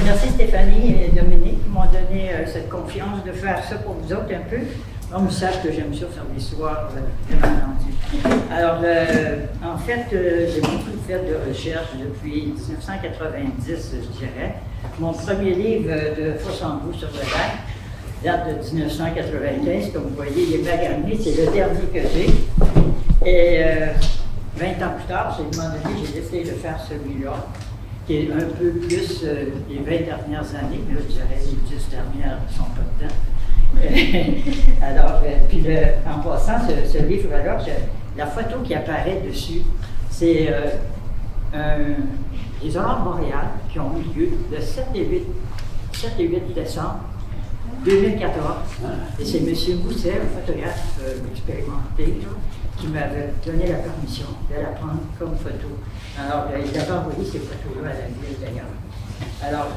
merci Stéphanie et Dominique qui m'ont donné cette confiance de faire ça pour vous autres un peu. On sache que j'aime ça faire l'histoire de ma tante. Alors, en fait, j'ai beaucoup fait de recherche depuis 1990, je dirais. Mon premier livre de Fossambeau sur le lac date de 1995. Comme vous voyez, il est magané, c'est le dernier que j'ai. Et 20 ans plus tard, j'ai demandé, j'ai décidé de faire celui-là, qui est un peu plus les 20 dernières années, mais là, je dirais les 10 dernières ne sont pas dedans. Alors, puis en passant, ce livre-là, la photo qui apparaît dessus, c'est les Aurores boréales qui ont eu lieu le 7 et 8 décembre 2014. Et c'est M. Gousset, un photographe expérimenté, qui m'avait donné la permission de la prendre comme photo. Alors, il avait envoyé ces photos-là à la ville d'ailleurs. Alors,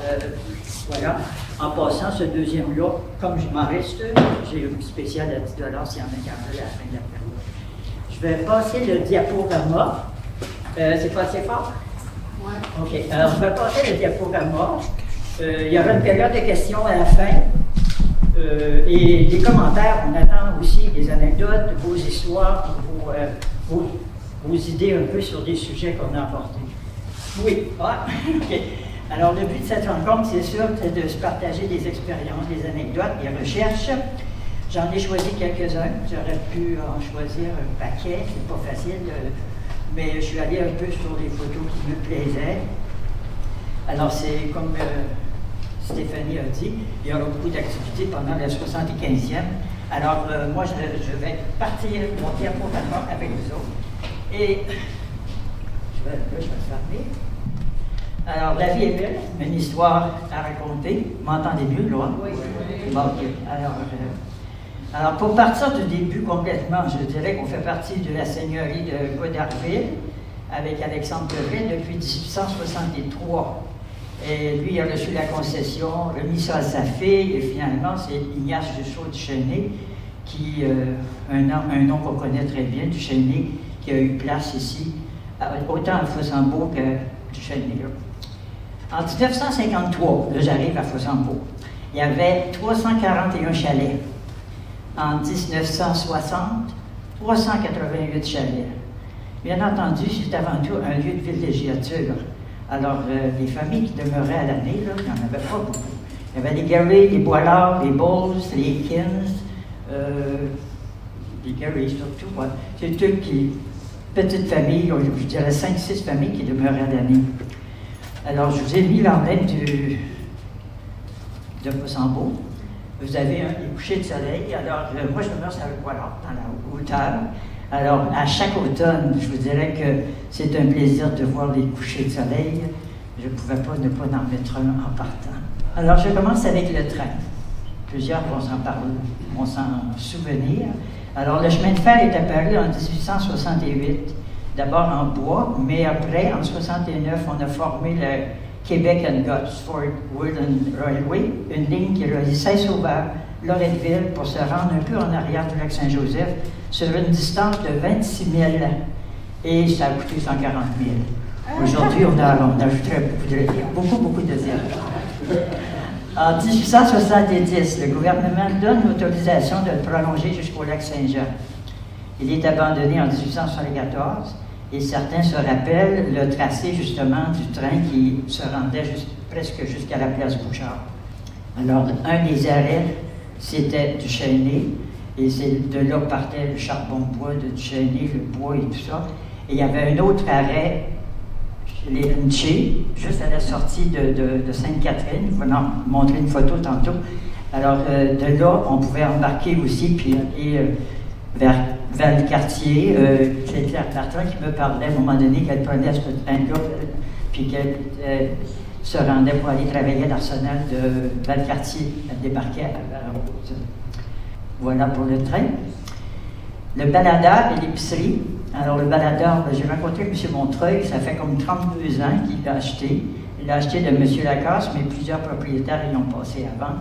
voilà. En passant, ce deuxième-là, comme je m'en reste, j'ai un spécial à 10 s'il y en a qui en veulent à la fin de la période. Je vais passer le diaporama. C'est pas assez fort? Oui. OK. Alors, je vais passer le diaporama. Il y aura une période de questions à la fin. Et des commentaires, on attend aussi des anecdotes, vos histoires, vos idées un peu sur des sujets qu'on a apportés. Oui. Ah, OK. Alors, le but de cette rencontre, c'est sûr, c'est de se partager des expériences, des anecdotes, des recherches. J'en ai choisi quelques-uns. J'aurais pu en choisir un paquet, c'est pas facile, mais je suis allé un peu sur les photos qui me plaisaient. Alors, c'est comme Stéphanie a dit, il y aura beaucoup d'activités pendant le 75e. Alors, moi, je vais partir mon diaporama avec vous autres. Et je vais fermer. Alors, la vie est belle, une histoire à raconter. Vous m'entendez mieux, là? Oui. Bon, OK. Alors, pour partir du début complètement, je dirais qu'on fait partie de la seigneurie de Godarville avec Alexandre Devril depuis 1863. Et lui, il a reçu la concession, remis ça à sa fille, et finalement, c'est Ignace Duchesneau qui, un nom qu'on connaît très bien, Duchesneau, qui a eu place ici, autant à Fossambeau que Duchesneau. En 1953, là j'arrive à Fossambeau, il y avait 341 chalets. En 1960, 388 chalets. Bien entendu, c'est avant tout un lieu de villégiature. Alors, les familles qui demeuraient à l'année, il n'y en avait pas beaucoup. Il y avait les Gary, les Boilard, les Bowles, les Kins, les Gary surtout. Ouais. C'est toutes qui, petites familles, je dirais 5-6 familles qui demeuraient à l'année. Alors, je vous ai mis l'emblème de Fossambeau. Vous avez les couchers de soleil. Alors, moi, je demeure sur le Boilard, dans la hauteur. Alors, à chaque automne, je vous dirais que c'est un plaisir de voir les couchers de soleil. Je ne pouvais pas ne pas en mettre un en partant. Alors, je commence avec le train. Plusieurs vont s'en parler, vont s'en souvenir. Alors, le chemin de fer est apparu en 1868, d'abord en bois, mais après, en 1969, on a formé le Québec and Gosford Woodland Railway, une ligne qui relie Saint-Sauveur, Loretteville, pour se rendre un peu en arrière du lac Saint-Joseph, sur une distance de 26 000, et ça a coûté 140 000. Aujourd'hui, on ajouterait beaucoup de zéros. En 1870, le gouvernement donne l'autorisation de le prolonger jusqu'au lac Saint-Jean. Il est abandonné en 1874, et certains se rappellent le tracé justement du train qui se rendait presque jusqu'à la place Bouchard. Alors, un des arrêts, c'était Duchesneau, et c'est de là que partait le charbon de bois de Duchesneau, le bois et tout ça. Et il y avait un autre arrêt, chez les Rinché, juste à la sortie de Sainte-Catherine. Je vais vous montrer une photo tantôt. Alors, de là, on pouvait embarquer aussi, puis aller vers le quartier. C'est Claire Tartin qui me parlait à un moment donné qu'elle prenait ce train-là, puis qu'elle se rendait pour aller travailler à l'arsenal de Valcartier. Elle débarquait à la route. Voilà pour le train. Le baladeur et l'épicerie. Alors, le baladeur, j'ai rencontré M. Montreuil, ça fait comme 32 ans qu'il l'a acheté. Il l'a acheté de M. Lacasse, mais plusieurs propriétaires y ont passé avant.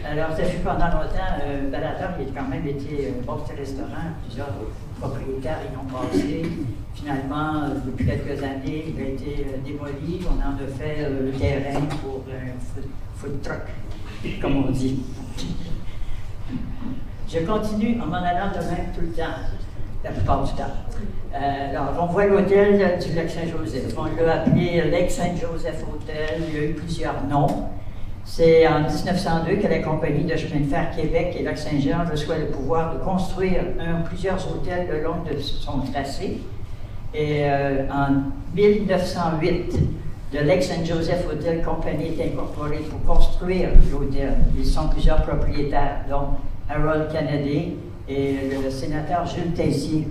Alors, ça fut pendant longtemps, Baladeur, il a quand même été bon petit restaurant, plusieurs propriétaires y ont passé. Finalement, depuis quelques années, il a été démoli. On en a fait le terrain pour un food truck, comme on dit. Je continue en m'en allant de même tout le temps, la plupart du temps. Alors, on voit l'hôtel du Lac-Saint-Joseph. On l'a appelé Lac-Saint-Joseph Hôtel. Il y a eu plusieurs noms. C'est en 1902 que la compagnie de chemin de fer Québec et Lac-Saint-Jean reçoit le pouvoir de construire plusieurs hôtels le long de son tracé. Et en 1908, le Lac-Saint-Joseph Hotel Company est incorporé pour construire l'hôtel. Ils sont plusieurs propriétaires, dont Harold Kennedy et le sénateur Jules Tessier.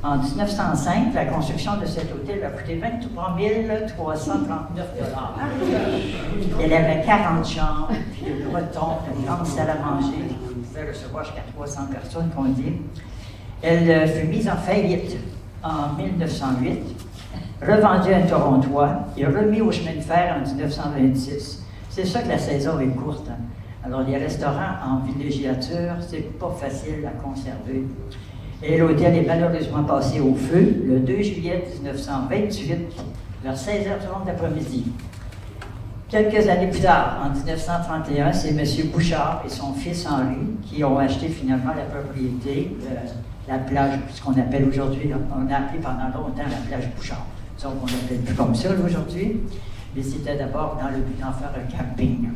En 1905, la construction de cet hôtel a coûté 23 339 $. Elle avait 40 chambres, puis le breton, une grande salle à manger. On pouvait recevoir jusqu'à 300 personnes, qu'on dit. Elle fut mise en faillite en 1908, revendue à un Torontois et remis au chemin de fer en 1926. C'est ça que la saison est courte. Hein? Alors, les restaurants en villégiature, c'est pas facile à conserver. Et l'hôtel est malheureusement passé au feu le 2 juillet 1928, vers 16h30 d'après-midi. Quelques années plus tard, en 1931, c'est M. Bouchard et son fils Henri qui ont acheté finalement la propriété, la plage, ce qu'on appelle aujourd'hui, on a appelé pendant longtemps la plage Bouchard. Donc on l'appelle plus comme ça aujourd'hui, mais c'était d'abord dans le but d'en faire un camping.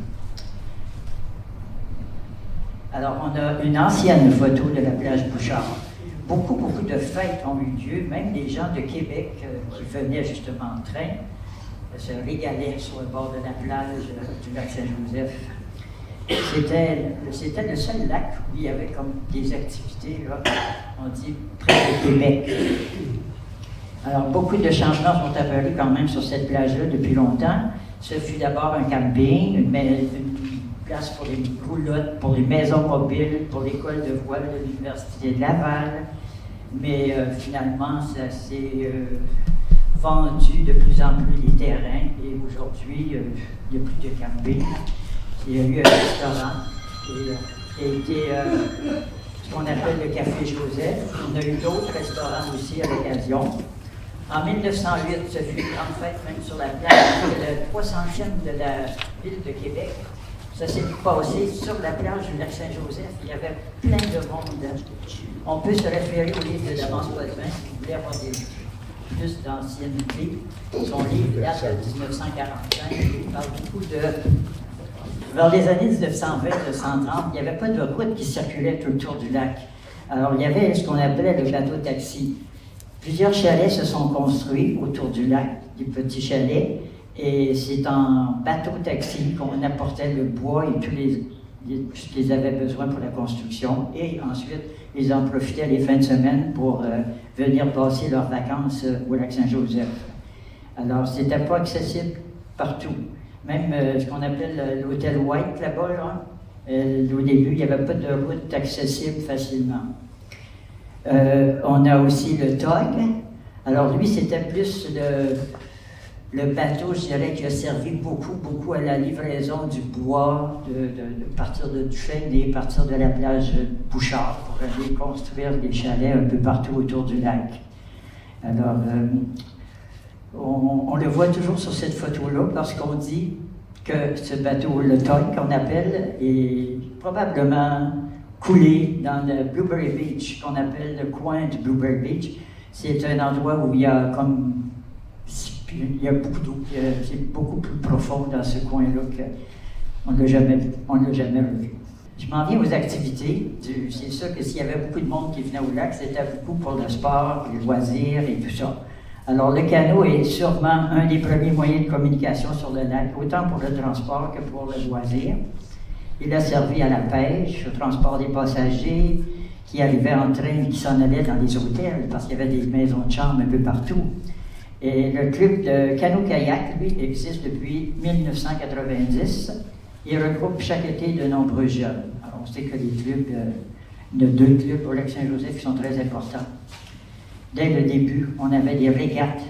Alors on a une ancienne photo de la plage Bouchard. Beaucoup de fêtes ont eu lieu, même des gens de Québec qui venaient justement en train se régalaient sur le bord de la plage du lac Saint-Joseph. C'était le seul lac où il y avait comme des activités, là, on dit, près de Québec. Alors, beaucoup de changements sont apparus quand même sur cette plage-là depuis longtemps. Ce fut d'abord un camping, une place pour les roulottes, pour les maisons mobiles, pour l'école de voile de l'Université de Laval. Mais finalement, ça s'est vendu de plus en plus les terrains et aujourd'hui, il n'y a plus de camping. Il y a eu un restaurant qui a été ce qu'on appelle le Café Joseph. On a eu d'autres restaurants aussi à l'occasion. En 1908, ce fut en fait même sur la plage, le 300e de la ville de Québec. Ça s'est passé sur la plage du lac Saint-Joseph. Il y avait plein de monde. On peut se référer au livre de Damas Potvin si vous voulez avoir plus d'ancienneté. Son livre date de 1945. Il parle beaucoup de... Vers les années 1920-1930, il n'y avait pas de route qui circulait tout autour du lac. Alors, il y avait ce qu'on appelait le bateau-taxi. Plusieurs chalets se sont construits autour du lac, des petits chalets. Et c'est en bateau-taxi qu'on apportait le bois et ce qu'ils avaient besoin pour la construction. Et ensuite, ils en profitaient les fins de semaine pour venir passer leurs vacances au lac Saint-Joseph. Alors, c'était pas accessible partout. Même ce qu'on appelle l'hôtel White là-bas, là, au début, il n'y avait pas de route accessible facilement. On a aussi le TOG. Alors, lui, c'était plus le bateau, je dirais, qui a servi beaucoup à la livraison du bois, de partir de Duchesne et partir de la plage Bouchard pour aller construire des chalets un peu partout autour du lac. Alors, on le voit toujours sur cette photo-là parce qu'on dit que ce bateau, le TOG qu'on appelle, est probablement coulé dans le Blueberry Beach, qu'on appelle le coin du Blueberry Beach. C'est un endroit où il y a beaucoup d'eau, c'est beaucoup plus profond dans ce coin-là qu'on ne l'a jamais revu. Je m'en viens aux activités. C'est sûr que s'il y avait beaucoup de monde qui venait au lac, c'était beaucoup pour le sport, les loisirs et tout ça. Alors le canot est sûrement un des premiers moyens de communication sur le lac, autant pour le transport que pour le loisir. Il a servi à la pêche, au transport des passagers qui arrivaient en train et qui s'en allaient dans les hôtels parce qu'il y avait des maisons de chambre un peu partout. Et le club de canot-kayak, lui, existe depuis 1990. Il regroupe chaque été de nombreux jeunes. Alors, on sait que les clubs, il y a 2 clubs au lac Saint-Joseph qui sont très importants. Dès le début, on avait des régates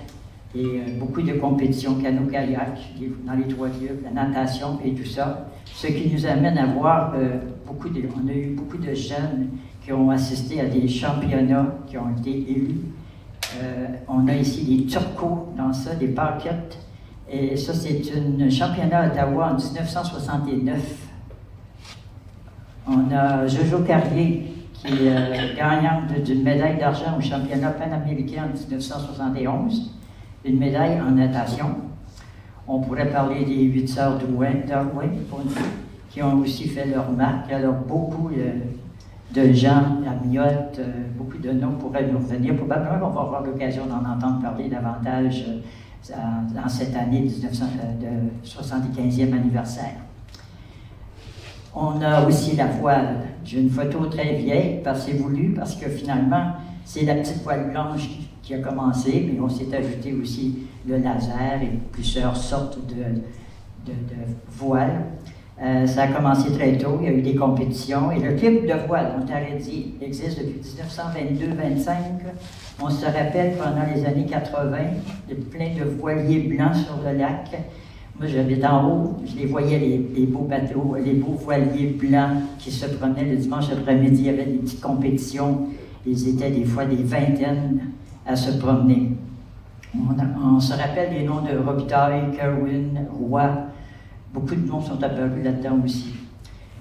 et beaucoup de compétitions canot-kayak dans les 3 clubs, la natation et tout ça. Ce qui nous amène à voir on a eu beaucoup de jeunes qui ont assisté à des championnats qui ont été élus. On a ici des turcos dans ça, des parquettes. Et ça, c'est un championnat à Ottawa en 1969. On a Jojo Carrier, qui est gagnante d'une médaille d'argent au championnat panaméricain en 1971, une médaille en natation. On pourrait parler des 8 sœurs Darwin, qui ont aussi fait leur marque. Alors, beaucoup de gens, Amiotte, beaucoup de noms pourraient nous revenir. Probablement qu'on va avoir l'occasion d'en entendre parler davantage dans cette année de 75e anniversaire. On a aussi la voile. J'ai une photo très vieille, c'est voulu, parce que finalement, c'est la petite voile blanche qui a commencé, mais on s'est ajouté aussi le laser et plusieurs sortes de voiles. Ça a commencé très tôt, il y a eu des compétitions, et le club de voile Ontario existe depuis 1922-25. On se rappelle pendant les années 80, il y a plein de voiliers blancs sur le lac. Moi, j'habite en haut, je les voyais, les beaux bateaux, les beaux voiliers blancs qui se promenaient le dimanche après-midi. Il y avait des petites compétitions, ils étaient des fois des vingtaines à se promener. On se rappelle les noms de Robitaille, Kerwin, Roy. Beaucoup de noms sont apparus là-dedans aussi.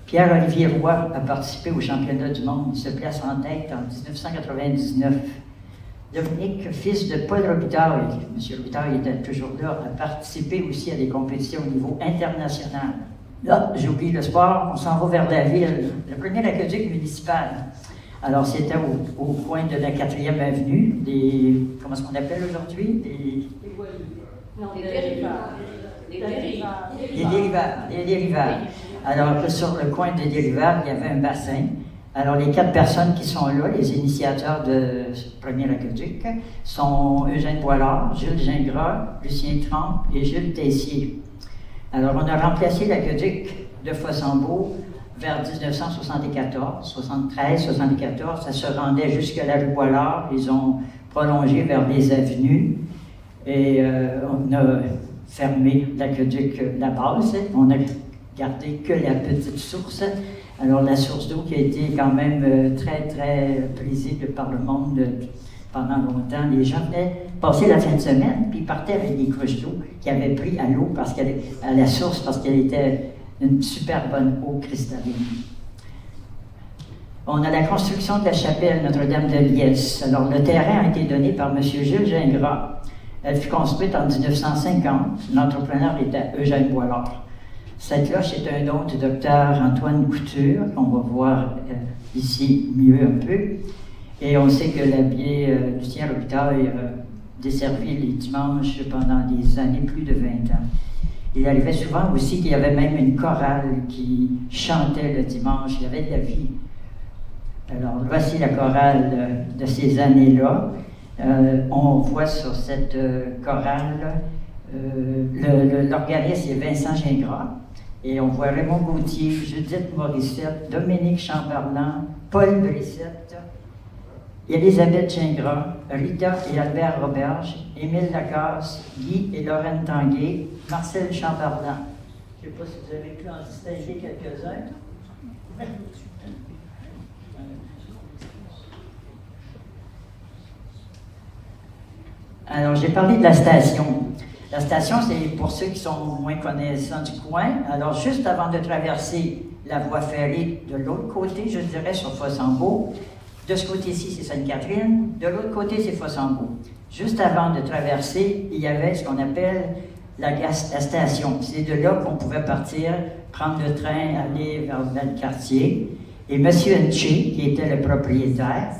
Pierre-Olivier Roy a participé au championnat du monde. Il se place en tête en 1999. Dominique, fils de Paul Robitaille, M. Robitaille était toujours là, a participé aussi à des compétitions au niveau international. Là, j'oublie le sport, on s'en va vers la ville, le premier aqueduc municipal. Alors, c'était au coin de la 4e avenue, comment est-ce qu'on appelle aujourd'hui? Les dérivaires. Alors, sur le coin des dérivaires, il y avait un bassin. Alors, les 4 personnes qui sont là, les initiateurs de ce premier aqueduc, sont Eugène Boilard, Jules Gingras, Lucien Trempe et Jules Tessier. Alors, on a remplacé l'aqueduc de Fossambeau vers 1974, 73, 74. Ça se rendait jusqu'à la rue Boilard. Ils ont prolongé vers les avenues et on a fermé l'aqueduc, la base. On a gardé que la petite source. Alors, la source d'eau qui a été quand même très, très prisée par le monde pendant longtemps. Les gens venaient passer la fin de semaine, puis ils partaient avec des cruches d'eau qui avaient pris à l'eau, à la source, parce qu'elle était une super bonne eau cristalline. On a la construction de la chapelle Notre-Dame de Liesse. Alors, le terrain a été donné par M. Jules Gingras. Elle fut construite en 1950. L'entrepreneur était Eugène Boilard. Cette cloche est un don du docteur Antoine Couture, qu'on va voir ici mieux un peu. Et on sait que l'abbé Lucien Robitaille a desservi les dimanches pendant des années, plus de 20 ans. Il arrivait souvent aussi qu'il y avait même une chorale qui chantait le dimanche, il y avait de la vie. Alors, voici la chorale de ces années-là. On voit sur cette chorale, l'organiste est Vincent Gingras. Et on voit Raymond Gauthier, Judith Morissette, Dominique Chamberlain, Paul Brissette, Elisabeth Gingras, Rita et Albert Roberge, Émile Lacasse, Guy et Lorraine Tanguay, Marcel Chamberlain. Je ne sais pas si vous avez pu en distinguer quelques-uns. Alors, j'ai parlé de la station. La station, c'est pour ceux qui sont moins connaissants du coin. Alors, juste avant de traverser la voie ferrée de l'autre côté, je dirais sur Fossambeau, de ce côté-ci, c'est Sainte-Catherine, de l'autre côté, c'est Fossambeau. Juste avant de traverser, il y avait ce qu'on appelle la station. C'est de là qu'on pouvait partir, prendre le train, aller vers le quartier. Et M. Nché, qui était le propriétaire,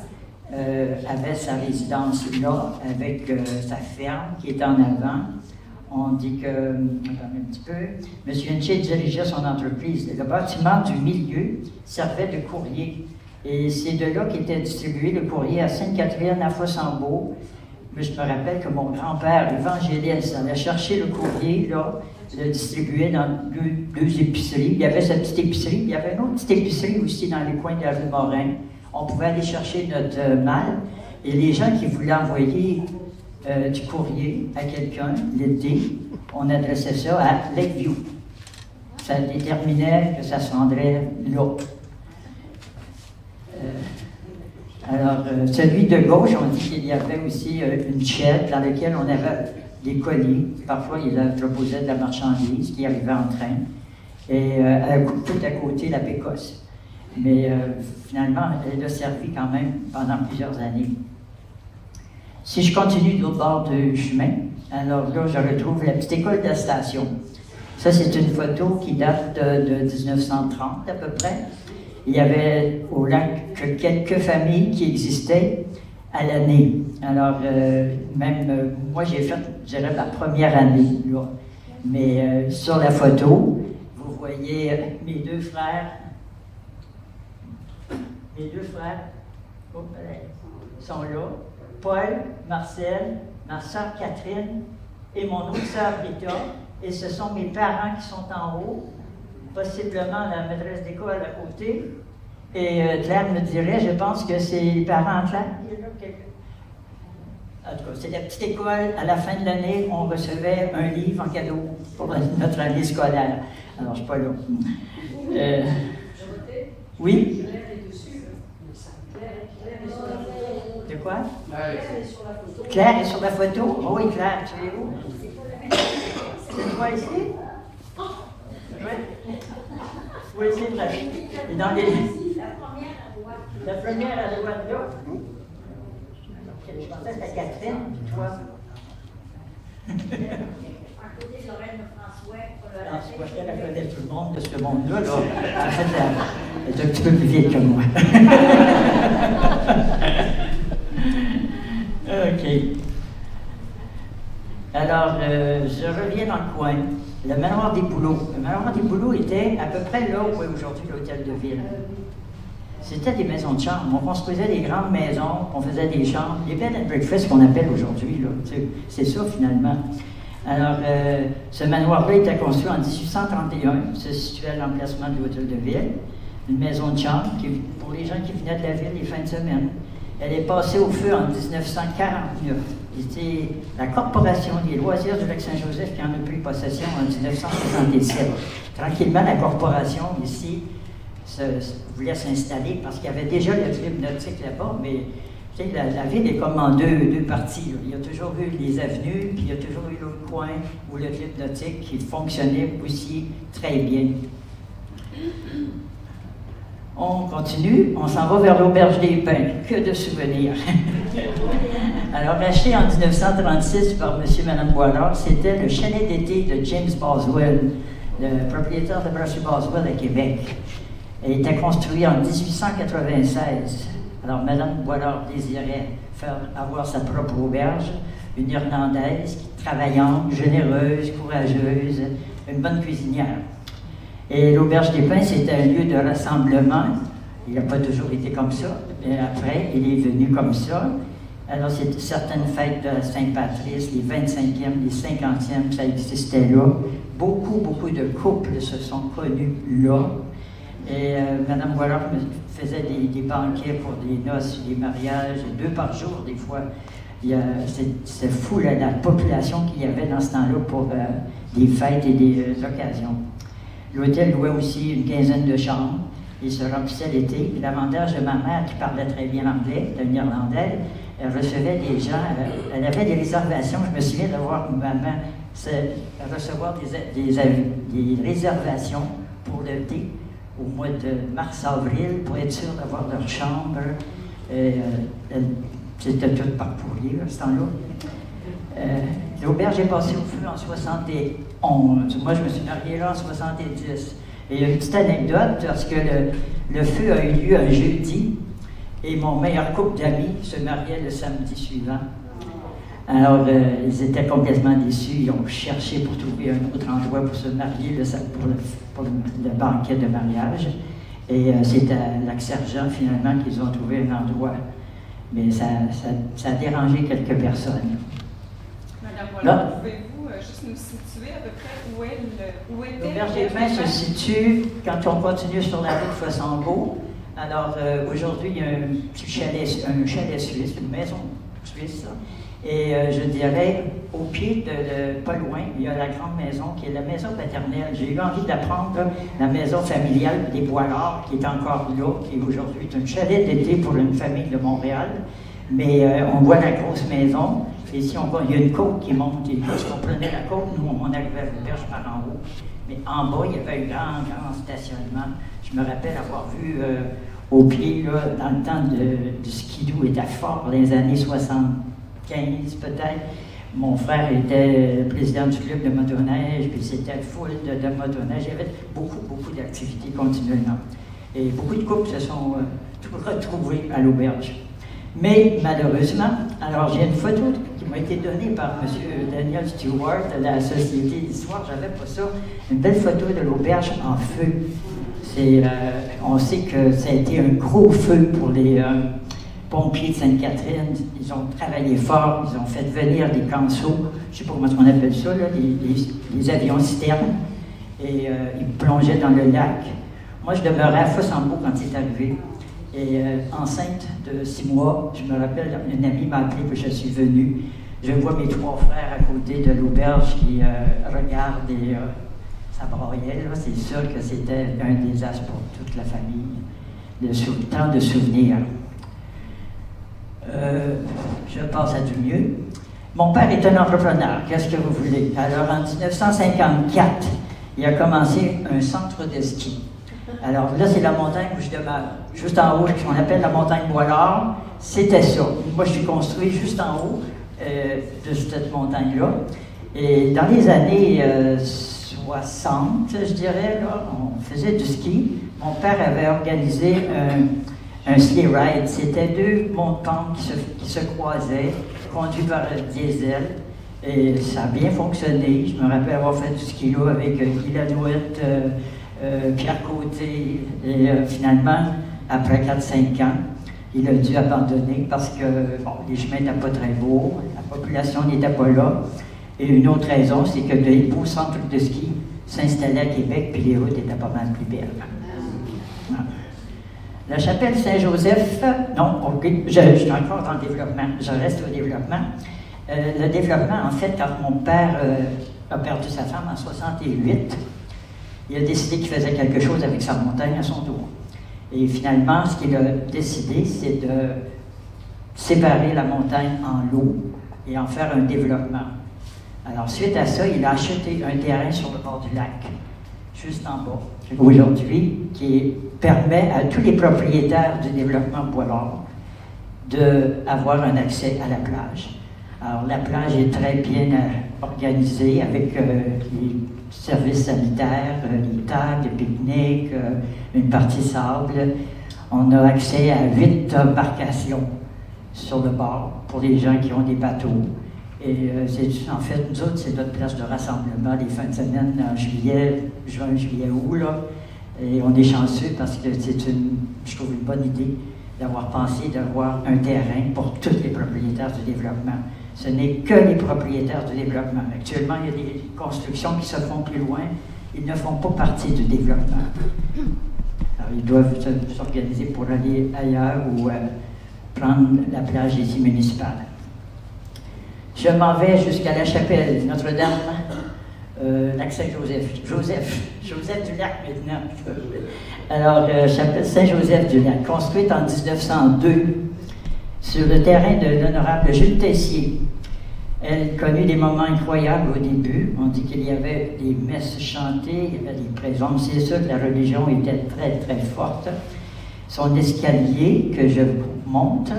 avait sa résidence là, avec sa ferme qui est en avant. On dit que, attendez un petit peu, M. Nché dirigeait son entreprise. Le bâtiment du milieu servait de courrier. Et c'est de là qu'était distribué le courrier à Sainte-Catherine, à Fossambeau. Mais je me rappelle que mon grand-père, évangéliste, allait chercher le courrier, là, le distribuait dans deux épiceries. Il y avait cette petite épicerie, puis il y avait une autre petite épicerie aussi dans les coins de la rue Morin. On pouvait aller chercher notre malle. Et les gens qui voulaient envoyer du courrier à quelqu'un l'été, on adressait ça à Lakeview. Ça déterminait que ça se rendrait là. Alors, celui de gauche, on dit qu'il y avait aussi une chaîne dans laquelle on avait des colis. Parfois, il proposait de la marchandise qui arrivait en train. Et tout à côté, la Pécosse. Mais finalement, elle a servi quand même pendant plusieurs années. Si je continue de l'autre bord du chemin, alors là, je retrouve la petite école de la station. Ça, c'est une photo qui date de 1930 à peu près. Il y avait au lac que quelques familles qui existaient à l'année. Alors, moi, j'ai fait, je dirais, ma première année, là. Mais sur la photo, vous voyez mes deux frères. Mes deux frères sont là. Paul, Marcel, ma sœur Catherine et mon autre sœur Rita. Et ce sont mes parents qui sont en haut. Possiblement la maîtresse d'école à côté. Et Claire me dirait, je pense que c'est les parents de Claire. En tout cas, c'est la petite école. À la fin de l'année, on recevait un livre en cadeau pour notre année scolaire. Alors, je ne suis pas là. Oui? De quoi? Claire est sur la photo. Oh oui, Claire, tu es où? C'est toi ici? Oui, c'est vrai. Et dans les... La première à droite là. Je pensais que c'était Catherine, puis toi. À côté de Lorraine François. François, elle connaît tout le monde de ce monde-là. En fait, elle est un petit peu plus vieille que moi. OK. Alors, je reviens dans le coin. Le manoir des Bouleaux. Le manoir des Bouleaux était à peu près là où est aujourd'hui l'hôtel de ville. C'était des maisons de chambre. On construisait des grandes maisons, on faisait des chambres. Les bed and breakfast qu'on appelle aujourd'hui, c'est ça finalement. Alors, ce manoir-là était construit en 1831, se situait à l'emplacement de l'hôtel de ville. Une maison de chambre pour les gens qui venaient de la ville les fins de semaine. Elle est passée au feu en 1949. C'était la Corporation des loisirs du Lac-Saint-Joseph qui en a pris possession en 1977. Tranquillement, la corporation ici voulait s'installer parce qu'il y avait déjà le club nautique là-bas, mais la ville est comme en deux parties. Là. Il y a toujours eu les avenues, puis il y a toujours eu l'autre coin où le club nautique qui fonctionnait aussi très bien. On continue, on s'en va vers l'Auberge des Pins. Que de souvenirs! Alors, acheté en 1936 par M. et Mme Boilard, c'était le chalet d'été de James Boswell, le propriétaire de Brasserie Boswell à Québec. Il était construit en 1896. Alors, Mme Boilard désirait avoir sa propre auberge, une Irlandaise, travaillante, généreuse, courageuse, une bonne cuisinière. Et l'Auberge des Pins, c'était un lieu de rassemblement. Il n'a pas toujours été comme ça, mais après, il est venu comme ça. Alors, c'était certaines fêtes de Saint-Patrice, les 25e, les 50e, ça existait là. Beaucoup de couples se sont connus là. Et Mme Boilard faisait des banquets pour des noces, des mariages, 2 par jour, des fois. C'est fou la population qu'il y avait dans ce temps-là pour des fêtes et des occasions. L'hôtel louait aussi une quinzaine de chambres. Il se remplissait l'été. L'avantage de ma mère, qui parlait très bien anglais, une Irlandaise, elle recevait des gens, elle avait des réservations. Je me souviens de voir ma mère recevoir des réservations pour l'été au mois de mars-avril pour être sûre d'avoir leur chambre. C'était tout par courrier à ce temps-là. L'auberge est passée au feu en 71. Moi, je me suis marié là en 70. Et il y a une petite anecdote, parce que le feu a eu lieu un jeudi, et mon meilleur couple d'amis se mariait le samedi suivant. Alors, ils étaient complètement déçus. Ils ont cherché pour trouver un autre endroit pour se marier pour le banquet de mariage. Et c'est à Lac-Sergent, finalement, qu'ils ont trouvé un endroit. Mais ça a dérangé quelques personnes. Madame Boilard, pouvez-vous juste nous situer à peu près où était l'Auberge des Pins se situe quand on continue sur la route Fossambeau. Alors, aujourd'hui, il y a un chalet suisse, une maison suisse. Et je dirais, au pied pas loin, il y a la grande maison qui est la maison paternelle. J'ai eu envie d'apprendre la maison familiale des Boilards, qui est encore là, qui aujourd'hui est un chalet d'été pour une famille de Montréal. Mais on voit la grosse maison. Et ici, on voit, il y a une côte qui monte. Et lorsqu'on prenait la côte, nous, on arrivait à l'auberge par en haut. Mais en bas, il y avait un grand stationnement. Je me rappelle avoir vu au pied, là, dans le temps du skidoo, était fort, dans les années 75 peut-être. Mon frère était président du club de motoneige, puis c'était full de motoneige. Il y avait beaucoup d'activités continuellement. Et beaucoup de couples se sont retrouvés à l'auberge. Mais malheureusement, alors j'ai une photo qui m'a été donnée par M. Daniel Stewart de la Société d'Histoire, j'avais pas ça, une belle photo de l'auberge en feu. On sait que ça a été un gros feu pour les pompiers de Sainte-Catherine. Ils ont travaillé fort, ils ont fait venir des canceaux, je ne sais pas comment on appelle ça, là, des avions citernes, et ils plongeaient dans le lac. Moi, je demeurais à Fossambeau quand c'est arrivé. Et enceinte de 6 mois, je me rappelle, une amie m'a appelé que je suis venue. Je vois mes 3 frères à côté de l'auberge qui regardent et ça broyait. C'est sûr que c'était un désastre pour toute la famille. Tant de souvenirs. Je passe à du mieux. Mon père est un entrepreneur. Qu'est-ce que vous voulez? Alors, en 1954, il a commencé un centre de ski. Alors là, c'est la montagne où je demeure. Juste en haut, ce qu'on appelle la montagne Boilard, c'était ça. Moi, je suis construit juste en haut de cette montagne-là. Et dans les années 60, je dirais, là, on faisait du ski. Mon père avait organisé un sleigh ride. C'était 2 monts-pentes qui se croisaient, conduits par diesel. Et ça a bien fonctionné. Je me rappelle avoir fait du ski là avec Guy Lanouette, Pierre Côté, et finalement, après 4-5 ans, il a dû abandonner parce que les chemins n'étaient pas très beaux, la population n'était pas là. Et une autre raison, c'est que des beaux centres de ski s'installaient à Québec, puis les routes étaient pas mal plus belles. Voilà. La chapelle Saint-Joseph, non, ok, je suis encore dans le développement, je reste au développement. Le développement, en fait, quand mon père a perdu sa femme en 68, il a décidé qu'il faisait quelque chose avec sa montagne à son tour. Et finalement, ce qu'il a décidé, c'est de séparer la montagne en lots et en faire un développement. Alors, suite à ça, il a acheté un terrain sur le bord du lac, juste en bas, aujourd'hui, qui permet à tous les propriétaires du développement Boilard d'avoir un accès à la plage. Alors, la plage est très bien organisée avec les services sanitaires, les tables, les pique-niques, une partie sable. On a accès à 8 embarcations sur le bord pour les gens qui ont des bateaux. Et en fait, nous autres, c'est notre place de rassemblement les fins de semaine en juillet, juin, juillet, août, là. Et on est chanceux parce que c'est je trouve, une bonne idée d'avoir pensé d'avoir un terrain pour tous les propriétaires du développement. Ce n'est que les propriétaires du développement. Actuellement, il y a des constructions qui se font plus loin. Ils ne font pas partie du développement. Alors, ils doivent s'organiser pour aller ailleurs ou prendre la plage ici municipale. Je m'en vais jusqu'à la chapelle Notre-Dame, lac Saint-Joseph. Joseph du Lac maintenant. Alors, chapelle Saint-Joseph du Lac, construite en 1902 sur le terrain de l'honorable Jules Tessier. Elle connut des moments incroyables au début. On dit qu'il y avait des messes chantées, il y avait des présences. C'est sûr que la religion était très, très forte. Son escalier, que je vous montre,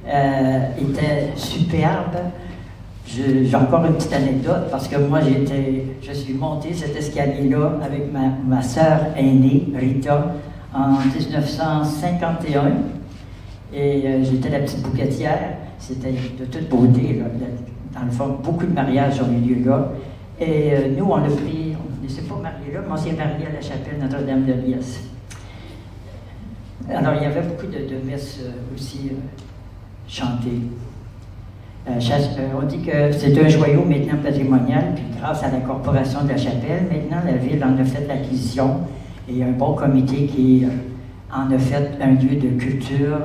était superbe. J'ai encore une petite anecdote, parce que moi, je suis monté cet escalier-là avec ma sœur aînée, Rita, en 1951. Et j'étais la petite bouquetière. C'était de toute beauté, là. Dans le fond, beaucoup de mariages ont eu lieu là. Et nous, on l'a pris, on ne s'est pas marié là, mais on s'est marié à la chapelle Notre-Dame de Liesse. Alors, il y avait beaucoup de messes aussi chantées. On dit que c'est un joyau maintenant patrimonial, puis grâce à la corporation de la chapelle, maintenant la ville en a fait l'acquisition et un bon comité qui en a fait un lieu de culture,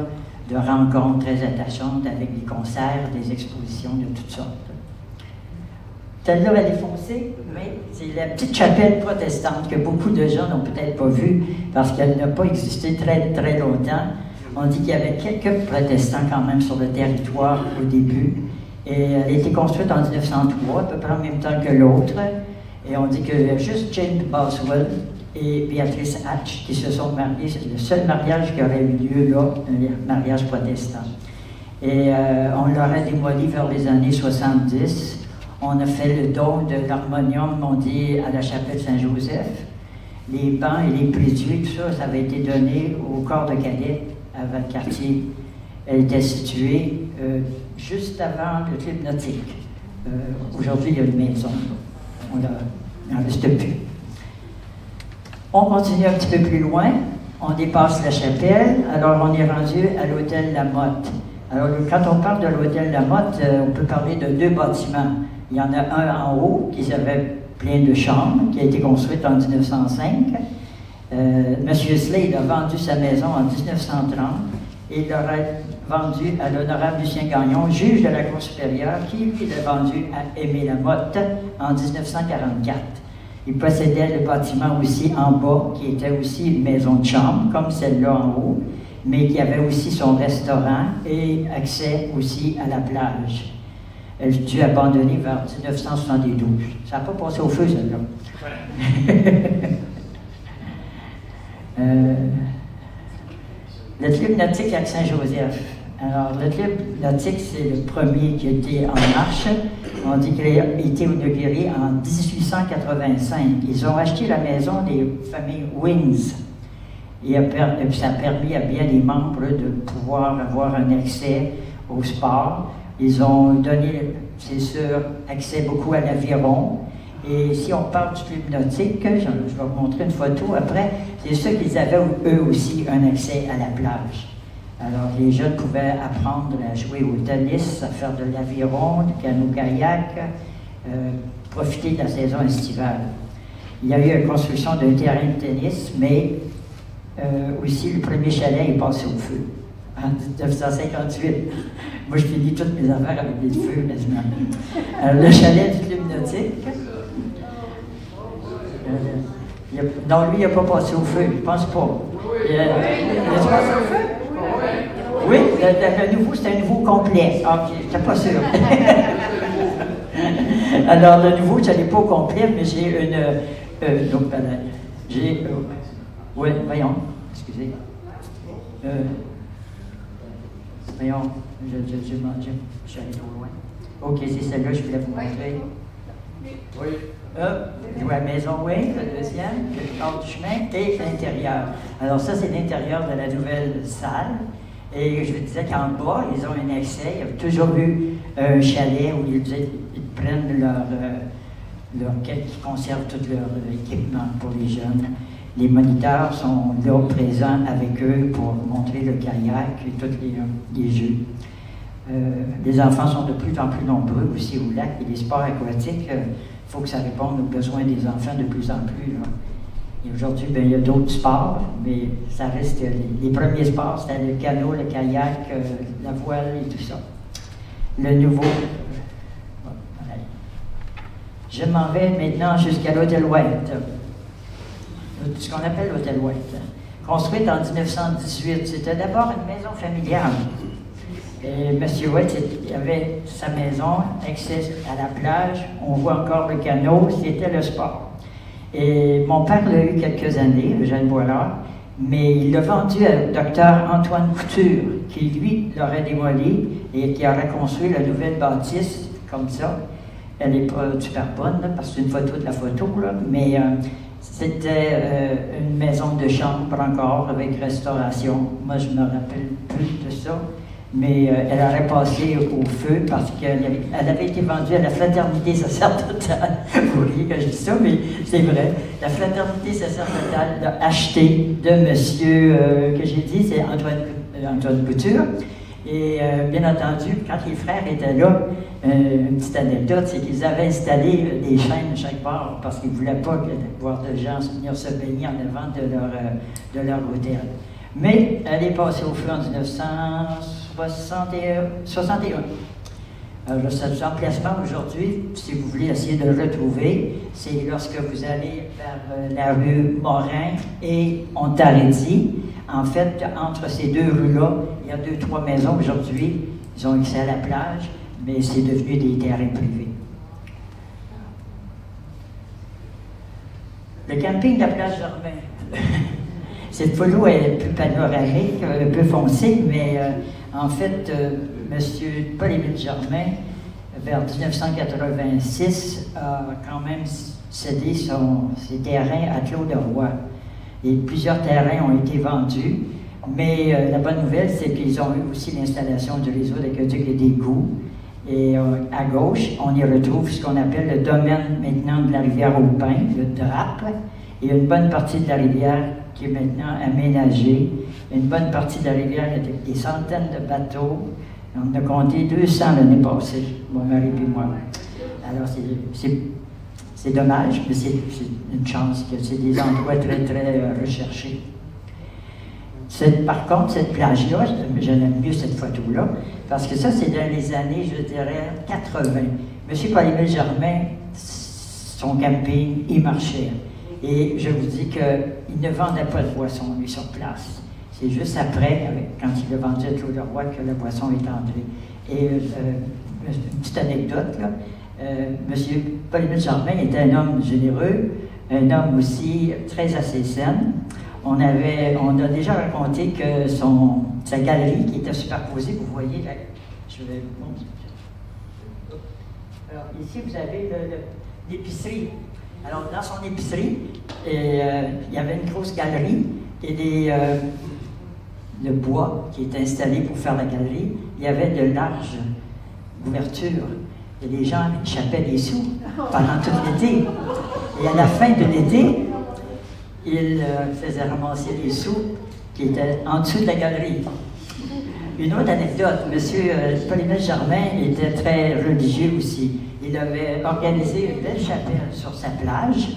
de rencontres très attachantes avec des concerts, des expositions de toutes sortes. Celle-là, elle est foncée, mais c'est la petite chapelle protestante que beaucoup de gens n'ont peut-être pas vue parce qu'elle n'a pas existé très, très longtemps. On dit qu'il y avait quelques protestants quand même sur le territoire au début. Et elle a été construite en 1903, à peu près en même temps que l'autre. Et on dit que juste James Boswell et Béatrice Hatch qui se sont mariés, c'est le seul mariage qui aurait eu lieu là, un mariage protestant. Et on l'aurait démoli vers les années 70. On a fait le don de l'harmonium, on dit, à la chapelle Saint-Joseph. Les bancs et les prie-dieu, tout ça, ça avait été donné au corps de cadets à Valcartier. Elle était située juste avant le club nautique. Aujourd'hui, il y a une maison. On n'en reste plus. On continue un petit peu plus loin. On dépasse la chapelle. Alors, on est rendu à l'hôtel Lamotte. Alors, quand on parle de l'hôtel Lamotte, on peut parler de deux bâtiments. Il y en a un en haut qui avait plein de chambres, qui a été construite en 1905. M. Slade a vendu sa maison en 1930 et il l'aurait vendu à l'honorable Lucien Gagnon, juge de la Cour supérieure, qui lui l'a vendu à Aimé Lamotte en 1944. Il possédait le bâtiment aussi en bas, qui était aussi une maison de chambre, comme celle-là en haut, mais qui avait aussi son restaurant et accès aussi à la plage. Elle a dû abandonner vers 1972. Ça n'a pas passé au feu, celle-là. Le club nautique à Saint-Joseph. Alors, le club nautique, c'est le premier qui a été en marche. On dit qu'il a été inauguré en 1885. Ils ont acheté la maison des familles Wings. Et ça a permis à bien des membres de pouvoir avoir un accès au sport. Ils ont donné, c'est sûr, accès beaucoup à l'aviron. Et si on parle du club nautique, je vais vous montrer une photo après, c'est sûr qu'ils avaient eux aussi un accès à la plage. Alors les jeunes pouvaient apprendre à jouer au tennis, à faire de l'aviron, du canot-kayak, profiter de la saison estivale. Il y a eu la construction d'un terrain de tennis, mais aussi le premier chalet est passé au feu en 1958. Moi, je finis toutes mes affaires avec des feux quasiment. Le chalet du club nautique. Non, lui, il n'a pas passé au feu, je ne pense pas. Il a passé au feu? Oui, le nouveau, c'est un nouveau complet. Ok, je n'étais pas sûr. Alors, le nouveau, ça n'est pas au complet, mais j'ai une. Donc, j'ai. Oui, voyons, excusez. Voyons, je suis allé trop loin. Ok, c'est celle-là que je voulais vous montrer. Oui. La maison, oui, la deuxième, le corps du chemin et l'intérieur. Alors ça, c'est l'intérieur de la nouvelle salle. Et je vous disais qu'en bas, ils ont un accès. Il y a toujours eu un chalet où ils prennent leur quête, qui conserve tout leur équipement pour les jeunes. Les moniteurs sont là, présents avec eux pour montrer le kayak et tous les jeux. Les enfants sont de plus en plus nombreux aussi au lac et les sports aquatiques. Il faut que ça réponde aux besoins des enfants de plus en plus. Là. Et aujourd'hui, il y a d'autres sports, mais ça reste les premiers sports, c'était le canot, le kayak, la voile et tout ça. Le nouveau. Voilà. Je m'en vais maintenant jusqu'à l'Hôtel White. Ce qu'on appelle l'Hôtel White. Construite en 1918. C'était d'abord une maison familiale. Et M. White avait sa maison, accès à la plage, on voit encore le canot, c'était le sport. Et mon père l'a eu quelques années, Eugène Boilard, mais il l'a vendu au docteur Antoine Couture, qui lui l'aurait démoli et qui aurait construit la nouvelle bâtisse comme ça. Elle n'est pas super bonne, là, parce que c'est une photo de la photo, là, mais c'était une maison de chambre encore avec restauration. Moi, je ne me rappelle plus de ça. Mais elle aurait passé au feu parce qu'elle avait été vendue à la Fraternité sacerdotale. Vous voyez que je dis ça, mais c'est vrai. La Fraternité sacerdotale l'a acheté de monsieur, que j'ai dit, c'est Antoine Couture. Et bien entendu, quand les frères étaient là, une petite anecdote, c'est qu'ils avaient installé des chaînes à chaque part parce qu'ils ne voulaient pas voir de gens venir se baigner en avant de leur hôtel. Mais elle est passée au feu en 1961. Alors, cet emplacement aujourd'hui, si vous voulez essayer de le retrouver, c'est lorsque vous allez vers la rue Morin et Ontarédy. En fait, entre ces deux rues-là, il y a 2-3 maisons aujourd'hui. Ils ont accès à la plage, mais c'est devenu des terrains privés. Le camping de la plage Germain. Cette photo est plus panoramique, un peu foncée, mais en fait, M. Paul-Émile Germain, vers 1986, a quand même cédé ses terrains à Claude Roy. Et plusieurs terrains ont été vendus, mais la bonne nouvelle, c'est qu'ils ont eu aussi l'installation du réseau d'aqueduc et d'égouts. Et à gauche, on y retrouve ce qu'on appelle le domaine maintenant de la rivière au Pin, le DRAP, et une bonne partie de la rivière qui est maintenant aménagée. Une bonne partie de la rivière avec des centaines de bateaux. On a compté 200 l'année passée, mon mari et moi. Alors c'est dommage, mais c'est une chance que c'est des endroits très, très recherchés. Par contre, cette plage-là, j'aime mieux cette photo-là, parce que ça, c'est dans les années, je dirais, 80. M. Paul-Émile Germain, son camping, il marchait. Et je vous dis qu'il ne vendait pas de boisson, lui, sur place. C'est juste après, quand il a vendu à Claude Roy, que la boisson est entrée. Et une petite anecdote, là, M. Paul-Émile Germain était un homme généreux, un homme aussi très ascécène. On a déjà raconté que sa galerie, qui était superposée, vous voyez, là, je vais vous montrer. Alors, ici, vous avez l'épicerie. Alors, dans son épicerie, il y avait une grosse galerie et le bois qui était installé pour faire la galerie. Il y avait de larges ouvertures. Et les gens échappaient des sous pendant tout l'été. Et à la fin de l'été, il faisait ramasser les sous qui étaient en dessous de la galerie. Une autre anecdote, M. Paul-Émile Germain était très religieux aussi. Il avait organisé une belle chapelle sur sa plage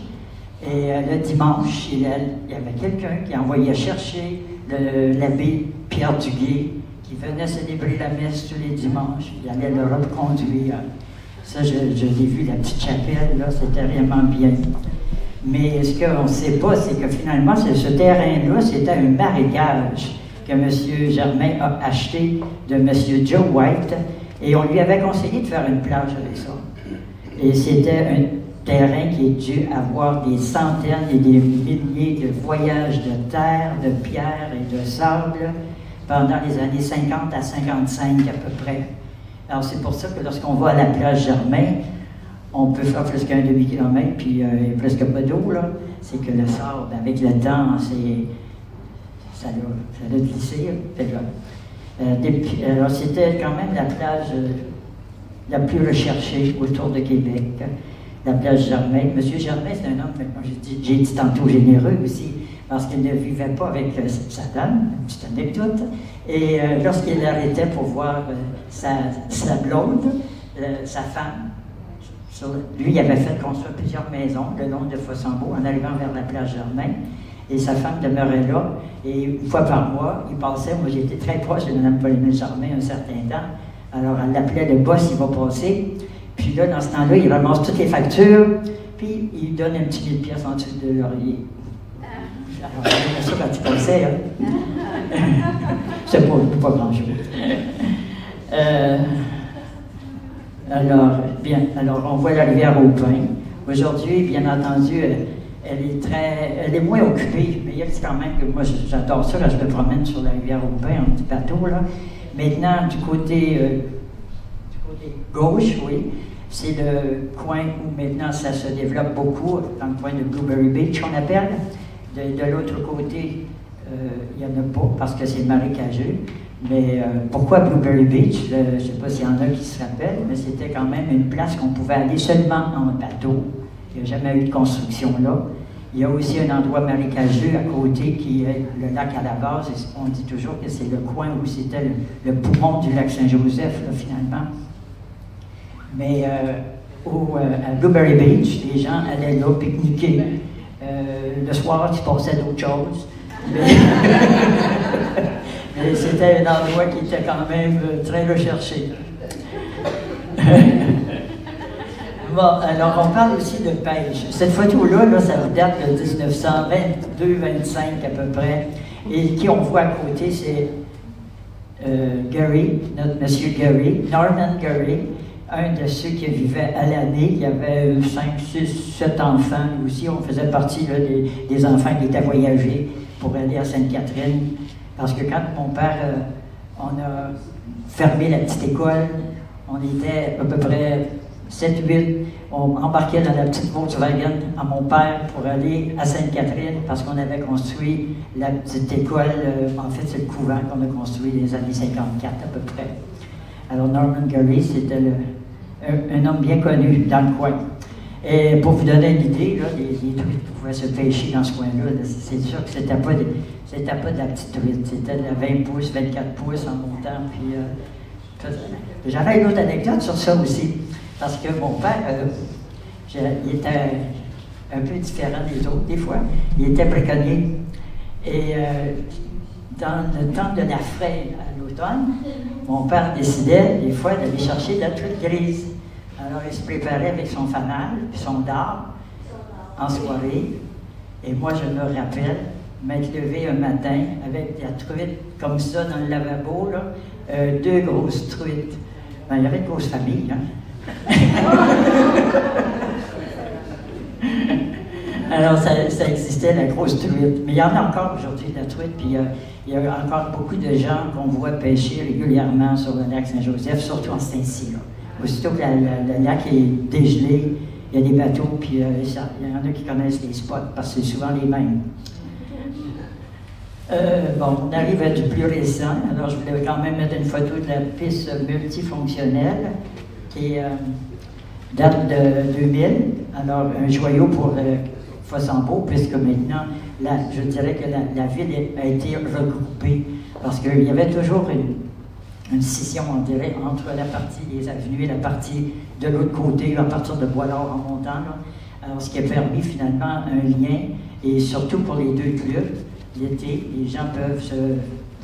et le dimanche, il y avait quelqu'un qui envoyait chercher l'abbé Pierre Duguay qui venait célébrer la messe tous les dimanches. Il allait le reconduire. Ça, je l'ai vu, la petite chapelle, là, c'était vraiment bien. Mais ce qu'on ne sait pas, c'est que finalement, ce terrain-là, c'était un marécage que M. Germain a acheté de M. Joe White, et on lui avait conseillé de faire une plage avec ça. Et c'était un terrain qui est dû avoir des centaines et des milliers de voyages de terre, de pierre et de sable pendant les années 50 à 55 à peu près. Alors c'est pour ça que lorsqu'on va à la plage Germain, on peut faire presque un demi-kilomètre, puis il n'y a presque pas d'eau, là. C'est que le sable, avec le temps, ça a glissé. Alors c'était quand même la plage la plus recherchée autour de Québec, la plage Germain. M. Germain, c'est un homme, j'ai dit tantôt, généreux aussi, parce qu'il ne vivait pas avec sa dame, une petite anecdote, et lorsqu'il arrêtait pour voir sa blonde, sa femme, lui, il avait fait construire plusieurs maisons le long de Fossambeau en arrivant vers la plage Germain. Et sa femme demeurait là. Et une fois par mois, il passait. Moi, j'étais très proche de Mme Paul-Émile Germain un certain temps. Alors, elle l'appelait le boss, il va passer. Puis là, dans ce temps-là, il ramasse toutes les factures. Puis, il donne un petit 1000 pièces en dessous de laurier. Alors, c'est ça quand tu passais, hein? C'est pas grand-chose. Alors, on voit la rivière au Pin. Aujourd'hui, bien entendu, elle est moins occupée, mais il y a quand même que moi, j'adore ça quand je me promène sur la rivière au Pin, en petit bateau, là. Maintenant, du côté gauche, oui, c'est le coin où maintenant ça se développe beaucoup, dans le coin de Blueberry Beach, qu'on appelle. De l'autre côté, il n'y en a pas, parce que c'est marécageux. Mais pourquoi Blueberry Beach? Je ne sais pas s'il y en a qui se rappellent, mais c'était quand même une place qu'on pouvait aller seulement en bateau. Il n'y a jamais eu de construction là. Il y a aussi un endroit marécageux à côté qui est le lac à la base. Et on dit toujours que c'est le coin où c'était le poumon du lac Saint-Joseph, là, finalement. Mais à Blueberry Beach, les gens allaient là pique-niquer. Le soir, ils passaient d'autres choses. Mais c'était un endroit qui était quand même très recherché. Bon, alors on parle aussi de pêche. Cette photo-là, ça date de 1922-25 à peu près. Et qui on voit à côté, c'est Gary, notre monsieur Gary, Norman Gary, un de ceux qui vivaient à l'année. Il y avait 5, 6, 7 enfants. Nous aussi, on faisait partie là, des enfants qui étaient voyagés pour aller à Sainte-Catherine. Parce que quand mon père, on a fermé la petite école, on était à peu près 7-8, on embarquait dans la petite Volkswagen à mon père pour aller à Sainte-Catherine parce qu'on avait construit la petite école, en fait c'est le couvent qu'on a construit dans les années 54 à peu près. Alors Norman Gary, c'était un homme bien connu dans le coin. Et pour vous donner une idée, là, les truites pouvaient se pêcher dans ce coin-là. C'est sûr que c'était pas de la petite truite, c'était de la 20 pouces, 24 pouces en montant. Puis, j'avais une autre anecdote sur ça aussi. Parce que mon père, il était un peu différent des autres, des fois. Il était braconnier. Et dans le temps de la fraie à l'automne, mon père décidait, des fois, d'aller chercher de la truite grise. Alors, il se préparait avec son fanal, son dard, en soirée. Et moi, je me rappelle m'être levé un matin avec de la truite comme ça dans le lavabo, là, 2 grosses truites. Ben, il y avait une grosse famille, hein? Alors, ça existait, la grosse truite. Mais il y en a encore aujourd'hui, la truite, puis il y a encore beaucoup de gens qu'on voit pêcher régulièrement sur le lac Saint-Joseph, surtout en ce temps-ci. Aussitôt que le lac est dégelé, il y a des bateaux, puis il y en a qui connaissent les spots, parce que c'est souvent les mêmes. Bon, on arrive à du plus récent. Alors, je voulais quand même mettre une photo de la piste multifonctionnelle qui date de 2000. Alors, un joyau pour Fossambeau, puisque maintenant, je dirais que la ville a été regroupée parce qu'il y avait toujours une scission, on dirait, entre la partie des avenues et la partie de l'autre côté, à partir de Bois-Laure en montant. Là. Alors, ce qui a permis finalement un lien, et surtout pour les deux clubs, l'été, les gens peuvent se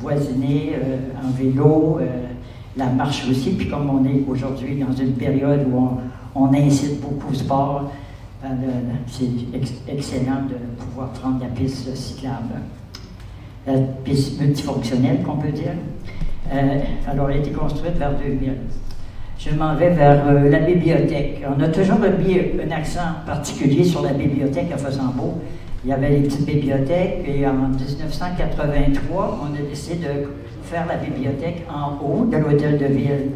voisiner en vélo, la marche aussi, puis comme on est aujourd'hui dans une période où on incite beaucoup au sport, c'est excellent de pouvoir prendre la piste cyclable. La piste multifonctionnelle, qu'on peut dire. Alors, elle a été construite vers 2000. Je m'en vais vers la bibliothèque. On a toujours mis un accent particulier sur la bibliothèque à Fossambeau. Il y avait les petites bibliothèques, et en 1983, on a décidé de faire la bibliothèque en haut de l'hôtel de ville.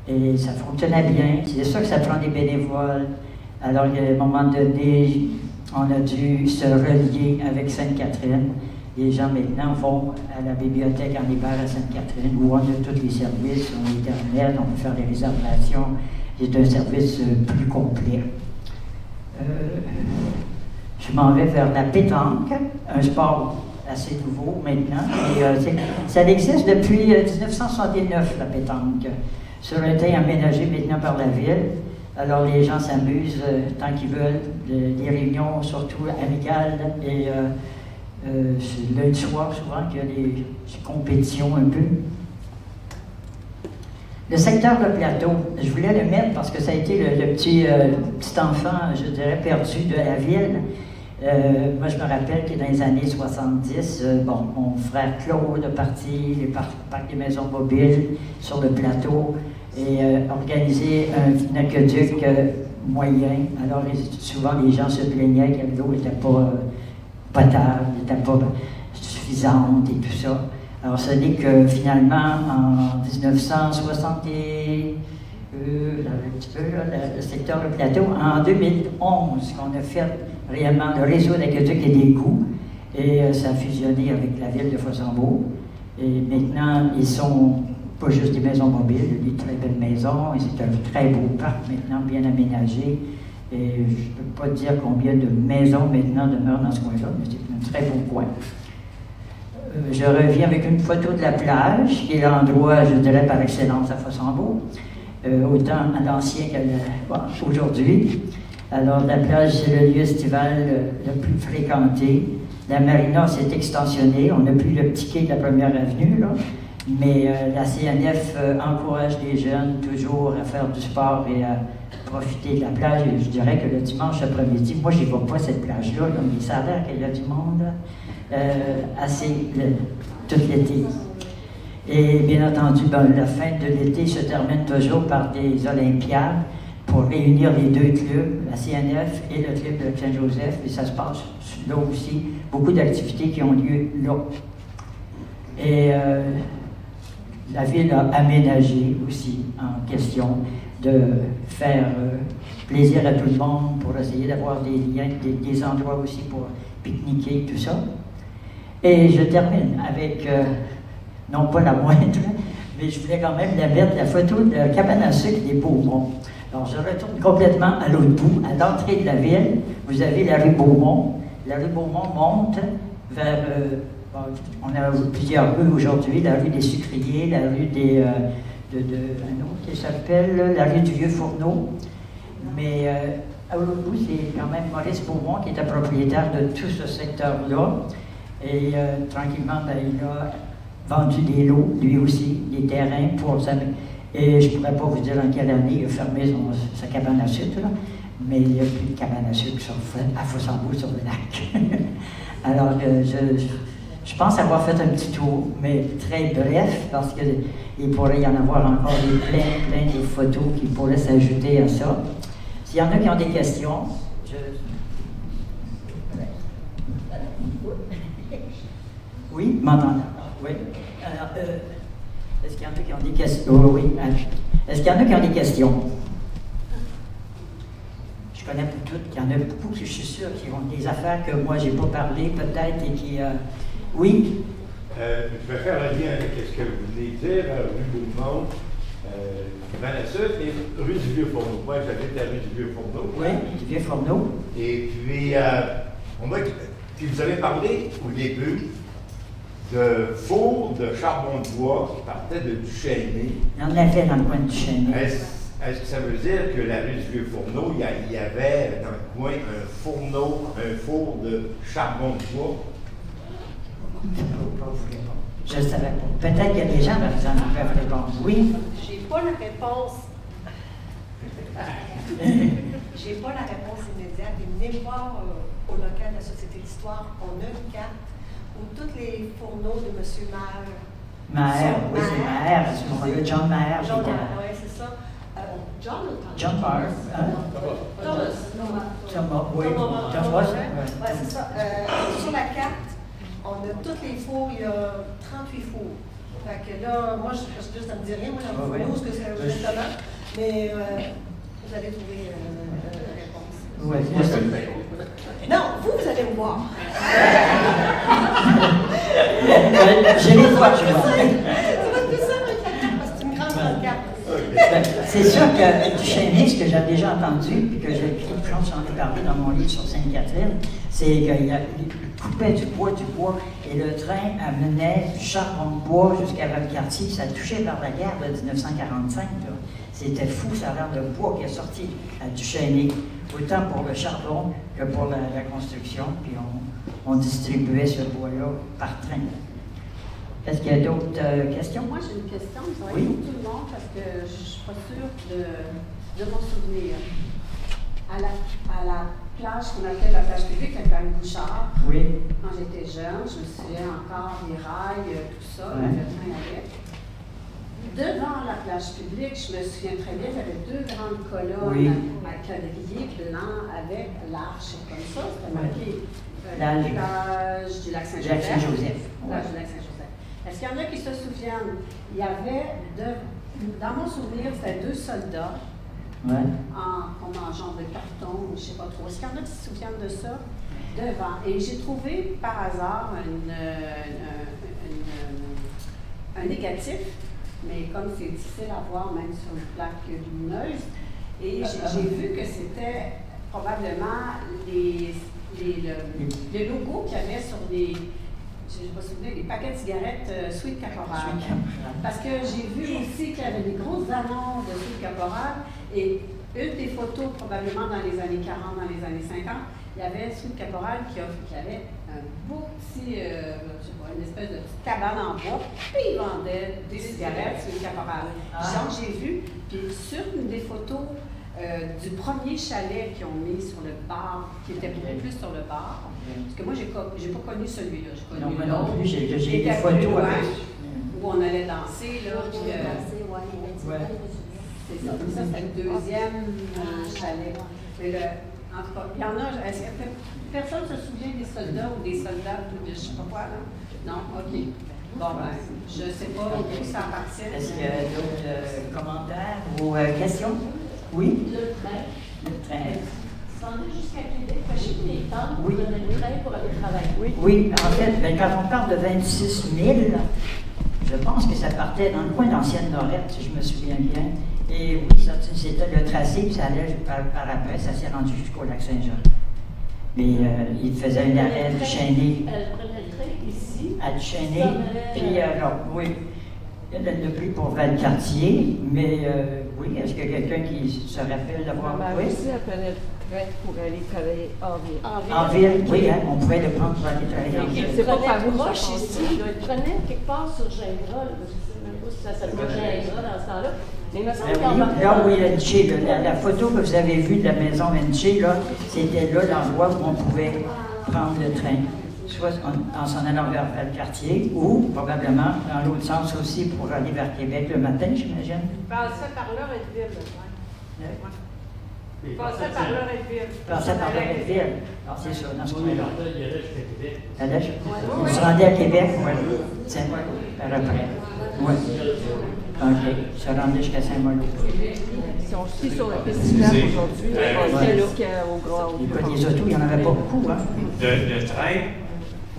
Et ça fonctionnait bien. C'est sûr que ça prend des bénévoles. Alors, à un moment donné, on a dû se relier avec Sainte-Catherine. Les gens maintenant vont à la bibliothèque en hiver à Sainte-Catherine, où on a tous les services, on a Internet, on peut faire des réservations. C'est un service plus complet. Je m'en vais vers la pétanque, un sport assez nouveau maintenant. Et, ça existe depuis 1969, la pétanque. Ça a été aménagé maintenant par la ville. Alors les gens s'amusent tant qu'ils veulent. Des réunions, surtout amicales. Et c'est lundi soir souvent qu'il y a des compétitions un peu. Le secteur de plateau, je voulais le mettre parce que ça a été le petit enfant, je dirais, perdu de la ville. Moi, je me rappelle que dans les années 70, mon frère Claude a parti, le parc des maisons mobiles sur le plateau et organisé un aqueduc moyen. Alors, souvent, les gens se plaignaient que l'eau n'était pas potable, n'était pas suffisante et tout ça. Alors, ça dit que finalement, en 1960 le secteur de plateau, en 2011, qu'on a fait réellement le réseau d'aqueduc et d'égouts, et ça a fusionné avec la ville de Fossambeau. Et maintenant, ils sont pas juste des maisons mobiles, des très belles maisons, et c'est un très beau parc maintenant, bien aménagé. Et je ne peux pas dire combien de maisons maintenant demeurent dans ce coin-là, mais c'est un très beau coin. Je reviens avec une photo de la plage, qui est l'endroit, je dirais, par excellence à Fossambeau, autant à l'ancien qu'aujourd'hui. Alors, la plage, c'est le lieu estival le plus fréquenté. La marina s'est extensionnée, on n'a plus le petit quai de la Première Avenue, là, mais la CNF encourage les jeunes toujours à faire du sport et à profiter de la plage. Et je dirais que le dimanche après-midi, moi je n'y vais pas cette plage-là, là, mais ça a l'air qu'il y a du monde tout l'été. Et bien entendu, la fin de l'été se termine toujours par des Olympiades pour réunir les deux clubs, la CNF et le club de Saint-Joseph, et ça se passe là aussi, beaucoup d'activités qui ont lieu là. Et la ville a aménagé aussi en question de faire plaisir à tout le monde pour essayer d'avoir des liens, des endroits aussi pour pique-niquer, tout ça. Et je termine avec, non pas la moindre, mais je voulais quand même la mettre, la photo de la cabane à sucre des Beaumont. Alors, je retourne complètement à l'autre bout, à l'entrée de la ville. Vous avez la rue Beaumont. La rue Beaumont monte vers... on a plusieurs rues aujourd'hui, la rue des Sucriers, la rue des... un autre qui s'appelle la rue du Vieux-Fourneau. Mais à l'autre bout, c'est quand même Maurice Beaumont qui était propriétaire de tout ce secteur-là. Et tranquillement, il a vendu des lots, lui aussi, des terrains pour sa... Et je ne pourrais pas vous dire en quelle année il a fermé sa cabane à sucre, là, mais il n'y a plus de cabane à sucre à Fossambeau sur le lac. Alors, je pense avoir fait un petit tour, mais très bref, parce qu'il pourrait y en avoir encore plein de photos qui pourraient s'ajouter à ça. S'il y en a qui ont des questions, Oui, m'entendez? Oui. Alors, est-ce qu'il y en a qui ont des questions? Oh, oui. Est-ce qu'il y en a qui ont des questions? Je connais pas toutes. Il y en a beaucoup qui, je suis sûr, qui ont des affaires que moi, je n'ai pas parlé, peut-être, et qui... Oui? Je vais faire un lien avec ce que vous venez de dire, rue Beaumont, Vanessa, et rue du Vieux-Fourneau. Moi, j'habite la rue du Vieux-Fourneau. Oui, du Vieux-Fourneau. Et puis, puis vous avez parlé au début de fours de charbon de bois qui partaient de Duchesnay. Il y en avait dans le coin de Duchesnay. Est-ce que ça veut dire que la rue du Vieux-Fourneau, il y avait dans le coin un four de charbon de bois? Je ne savais pas. Peut-être qu'il y a des gens qui peuvent répondre. Oui? J'ai pas la réponse. J'ai pas la réponse immédiate. Venez voir au local de la Société de l'Histoire. On a une carte où tous les fourneaux de M. Maher. Maher, oui, c'est Maher. À ce moment-là, John Maher. John Maher, oui, c'est ça. John Maher. Thomas, oui. Thomas, oui, c'est ça. Sur la carte, on a tous les fours, il y a 38 fours. Fait que là, moi, ça ne me dit rien, moi, j'en ai fourneau, ce que c'est justement, mais vous allez trouver la réponse. Oui, non, vous allez me voir. Je les vois, je vois. Ça va être plus simple avec la carte, parce que c'est une grande carte. C'est sûr que Duchesnay, ce que j'ai déjà entendu, puis que j'ai écrit, j'en ai parlé dans mon livre sur Sainte-Catherine, c'est qu'il coupait du bois, et le train amenait du charbon de bois jusqu'à Valcartier. Ça touchait par la guerre de 1945. C'était fou, ça a l'air de bois qui est sorti à Duchesnay, autant pour le charbon que pour la construction, puis on distribuait ce bois-là par train. Est-ce qu'il y a d'autres questions? Moi, j'ai une question, ça va Oui. pour tout le monde, parce que je ne suis pas sûre de mon souvenir. À la plage qu'on appelle la plage publique, la plage Bouchard, Oui. quand j'étais jeune, je me souviens encore des rails, tout ça, Ouais. le train allait. Devant la plage publique, je me souviens très bien, il y avait deux grandes colonnes Oui. à quadrillé blanc avec l'arche comme ça, c'était marqué La plage du lac Saint-Joseph. Saint-Joseph. Plage du lac Saint-Joseph. Est-ce qu'il y en a qui se souviennent? Il y avait, dans mon souvenir, c'était deux soldats Ouais. comme en genre de carton, je ne sais pas trop. Est-ce qu'il y en a qui se souviennent de ça? Devant. Et j'ai trouvé par hasard un négatif, mais comme c'est difficile à voir même sur une plaque lumineuse, et j'ai vu que c'était probablement le logo qu'il y avait sur les, je ne sais pas si vous souvenez, les paquets de cigarettes Sweet Caporal. Parce que j'ai vu aussi qu'il y avait des grosses annonces de Sweet Caporal, et une des photos probablement dans les années 40, dans les années 50, il y avait sous le caporal qui avait un beau petit, je sais pas, une espèce de petite cabane en bois, puis il vendait des cigarettes sous le caporal. Genre, j'ai vu, puis sur une des photos du premier chalet qu'ils ont mis sur le bar, qui était beaucoup plus sur le bar, parce que moi, j'ai pas connu celui-là, j'ai connu non, l'autre. Non plus, j'ai des photos avec. Où on allait danser, là, puis... C'est ça. Ça, c'est le deuxième chalet. Mais en tout cas, il y en a. Est-ce que personne ne se souvient des soldats ou des soldats ou de je sais pas quoi, là? Non? OK. Bon, ben, je ne sais pas où ça appartient. Est-ce qu'il y a d'autres commentaires ou questions? Oui? Le train. Le train. S'en est jusqu'à Québec. Chez mes tantes, Oui. vous donnez le train pour aller travailler. Oui, en fait, ben, quand on parle de 26 000, je pense que ça partait dans le coin d'Ancienne Lorette, si je me souviens bien. Et oui, c'était le tracé, puis ça allait par après, ça s'est rendu jusqu'au lac Saint-Jean. Mais il faisait un arrêt de Chêné. Elle prenait le train ici. À Chêné. Puis alors, oui, il y en a de plus pour Valcartier, mais oui, est-ce qu'il y a quelqu'un qui se rappelle d'avoir. Ma mère Oui? aussi, elle prenait le train pour aller travailler en ville. En ville, oui, hein, on pouvait le prendre pour aller travailler en ville. Il prenait proche ici, là, il prenait quelque part sur Gingras, je ne sais même pas si ça s'appelait Gingras dans ce temps-là. Mais il me semble qu'en Oui, là où il y a Enché, la photo que vous avez vue de la maison Enché, là, c'était là l'endroit où on pouvait prendre le train, soit en s'en allant vers Valcartier ou probablement dans l'autre sens aussi pour aller vers Québec le matin, j'imagine. Il passait par Loretteville. Il passait par Loretteville. Il passait par Loretteville. Alors c'est ça, dans ce coin-là. Il allait jusqu'à Québec. On se rendait à Québec, oui. Saint-Malo, par après. Oui. OK. Se rendait jusqu'à Saint-Malo. Si on suit sur le festival aujourd'hui, c'est là qu'au Grand. Les autos, il n'y en avait pas beaucoup, hein? Le train,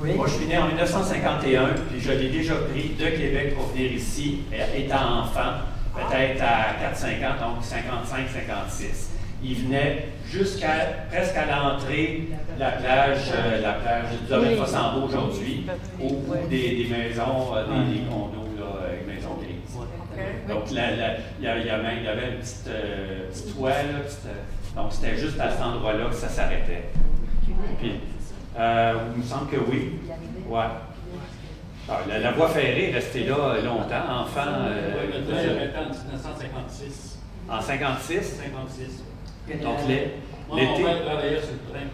Oui. moi je suis né en 1951, puis je l'ai déjà pris de Québec pour venir ici, étant enfant, peut-être à 4-5 ans, donc 55-56. Il venait presque à l'entrée de la plage du domaine Fossambeau aujourd'hui, au bout des maisons, des condos, là, maisons grises. Donc il y avait une petite toile, donc c'était juste à cet endroit-là que ça s'arrêtait. Puis, il me semble que oui. Ouais. Alors, la voie ferrée est restée là longtemps, enfant. Le train arrêté en 1956. En 56? 56. Donc l'été. Mon père travaillait sur le train.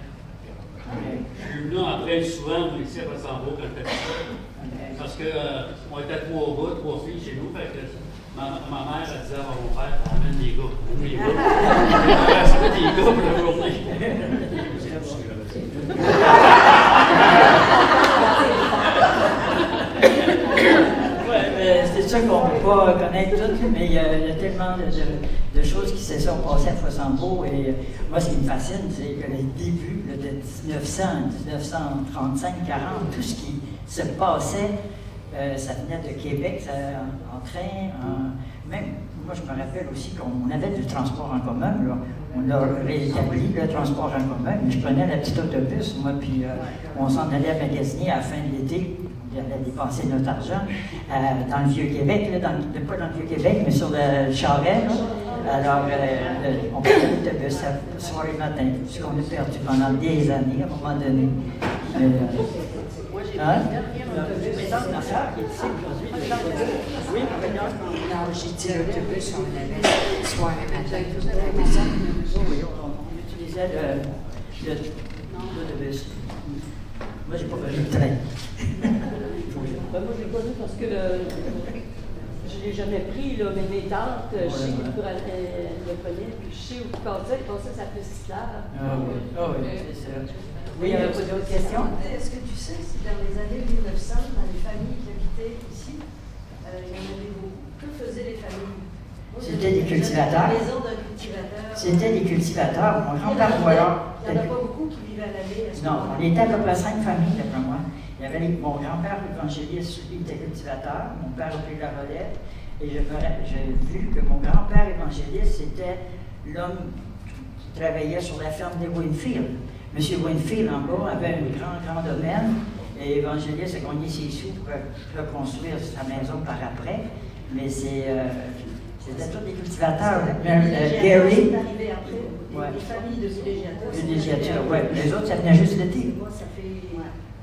Je suis venu en train souvent ici à Fossambeau quand j'étais petit. Parce qu'on était 3 filles chez nous. Fait que ma mère elle disait à mon père, amène des gars. Des gars. C'était des gars pour la journée. C'est sûr qu'on ne peut pas connaître tout, mais il y a tellement de choses qui se sont passées à Fossambeau. Et moi, ce qui me fascine, c'est que les débuts de 1900, 1935, 40, tout ce qui se passait, ça venait de Québec, en train, même, moi je me rappelle aussi qu'on avait du transport en commun, là. On a rétabli le transport en commun, mais je prenais la petite autobus, moi, puis on s'en allait magasiner à la fin de l'été. On allait dépenser notre argent dans le Vieux-Québec, pas dans le Vieux-Québec, mais sur le Charest. Là. Alors, on prenait l'autobus le soir et le matin, ce qu'on a perdu pendant des années, à un moment donné. Ma soeur qui est ici aujourd'hui. Oui, non, j'ai dit l'autobus, on avait soir et matin à la maison. Oui, on utilisait l'autobus. Moi, j'ai pas connu le train. Moi, je l'ai connu parce que je ne l'ai jamais pris, là, mais mes tantes, je sais qu'ils le prenaient, puis je sais où ils passaient sa pistolare. Ah oui, c'est ça. Oui, il y a d'autres questions? Est-ce que tu sais si dans les années 1900, dans les familles qui habitaient ici, il y en avait beaucoup? Que faisaient les familles? C'était des cultivateurs. La maison d'un cultivateur. C'était des cultivateurs. Mon grand-père, voilà. Il n'y en a pas beaucoup qui vivaient à l'année. Non, on était à peu près 5 familles, d'après moi. Il y avait mon grand-père évangéliste, lui était cultivateur. Mon père a pris la relève. Et j'ai vu que mon grand-père évangéliste, c'était l'homme qui travaillait sur la ferme des Winfield. M. Winfield, en bas, avait un grand domaine. Et évangéliste a gagné ses sous pour reconstruire sa maison par après. Mais C'était tous des cultivateurs. Les Gary. c'est arrivé après. Ouais. Les familles de villégiateurs. Villégiateurs, oui. Les autres, ça venait juste l'été. Moi, ça fait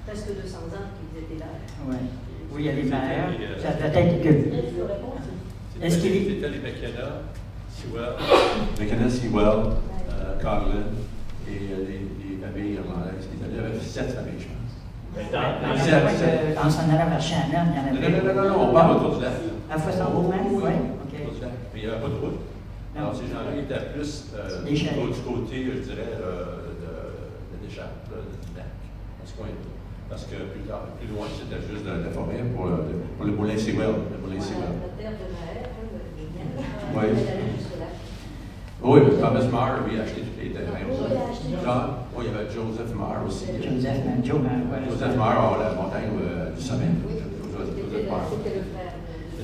presque 200 ans qu'ils étaient là. Ouais. Oui, il y a les mères. Ça peut être que. Est-ce qu'il est. C'était les McKenna, Sewell, Coghlan et les familles irlandaises. Il y avait 7 familles, je pense. En s'en allant vers Shannon, il y en avait. Non, on parle autour du lac. À Fosson-Romain, oui. Mais il n'y avait pas de route. Alors, ces gens-là étaient plus du côté, je dirais, de l'échappe, du lac, dans ce coin-là. Parce que plus loin, c'était juste de la forêt pour le moulin Sewell. La terre de Maher, oui. Oui, mais Thomas Marr, lui, a acheté tous les terrains. Il y avait Joseph Marr aussi. Joseph Marr, la montagne du sommet. C'était le frère.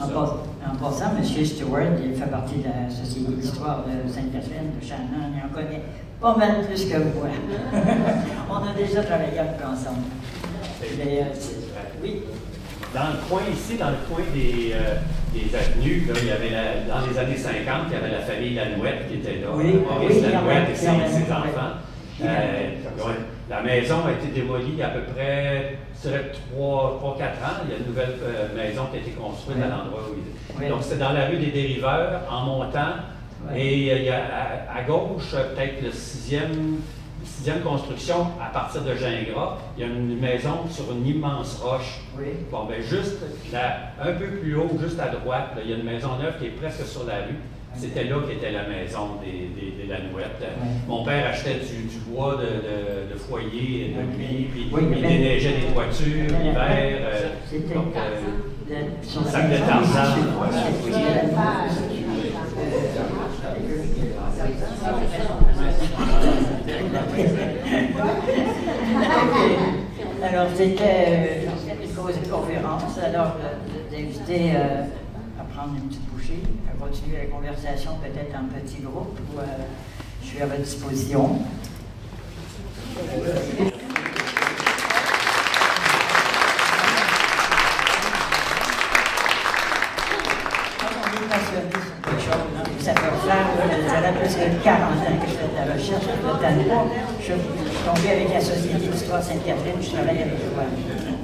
En passant, M. Stewart, il fait partie de la Société d'histoire de Sainte-Catherine, de Shannon, il en connaît pas mal plus que moi. On a déjà travaillé un peu ensemble. Mais, oui. Dans le coin ici, dans le coin des avenues, là, il y avait dans les années 50, il y avait la famille Lanouette qui était là. Maurice Lanouette et ses enfants. La maison a été démolie il y a à peu près 3-4 ans. Il y a une nouvelle maison qui a été construite à l'endroit où il est. Donc, c'est dans la rue des Dériveurs, en montant. Et il y a à gauche, peut-être le sixième construction, à partir de Gingras, il y a une maison sur une immense roche. Bon, ben juste là, un peu plus haut, juste à droite, là, il y a une maison neuve qui est presque sur la rue. C'était là qu'était la maison des Lanouettes. Mon père achetait du bois de foyer et de lit, puis il déneigeait des toitures l'hiver. Ça s'appelait Tarzan. Alors, c'était une conférence, alors d'inviter à prendre une petite bouchée, à continuer la conversation peut-être en petit groupe, ou je suis à votre disposition. Ça peut faire, ça fait plus que 40 ans que je fais de la recherche, je suis tombé avec la Société d'histoire Sainte-Catherine, je travaille avec eux.